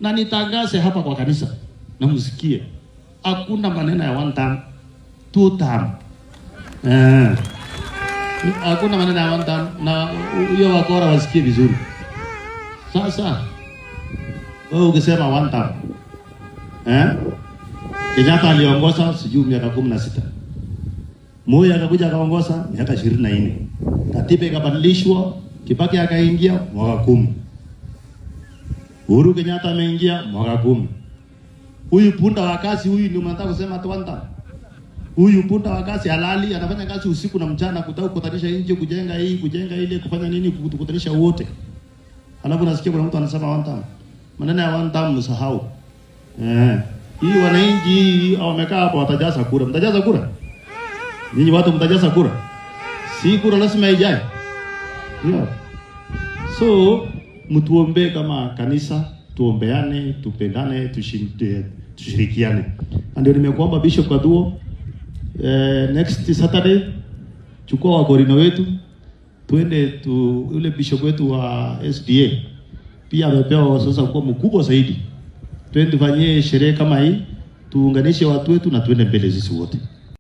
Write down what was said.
Na nitangaze hapa kwa kanisa na msikie. Hakuna maneno ya one time, two time. Hakuna maneno ya one time na hiyo wakora wasikie vizuri. Sasa wewe ukisema one time. Kenyatta aliongoza sijui miaka 16. Moi akakuja akaongoza miaka 24. Katiba ikabadilishwa, Kibaki akaingia mwaka 10. Uhuru Kenyatta ameingia mwaka 10. Huyu punda wa kazi huyu ndio mnataka kusema tuanda. Huyu punda wa kazi halali anafanya kazi usiku na mchana kutaka kukutanisha nje, kujenga hii, kujenga ile, kufanya nini, kukutanisha wote. Alafu nasikia kuna mtu anasema one time. Maneno ya one time msahau. Hii wananchi wamekaa hapo watajaza kura. Mtajaza kura? Ninyi watu mtajaza kura? Si kura lazima ijae. Yeah. So mtuombe kama kanisa, tuombeane, tupendane, tushirikiane. Ndio nimekuomba Bishop Kaduo next Saturday chukua wakorino wetu twende yule bishop wetu wa SDA pia amepewa sasa kuwa mkubwa zaidi. Twende tufanyie sherehe kama hii, tuunganishe watu wetu na tuende mbele sisi wote.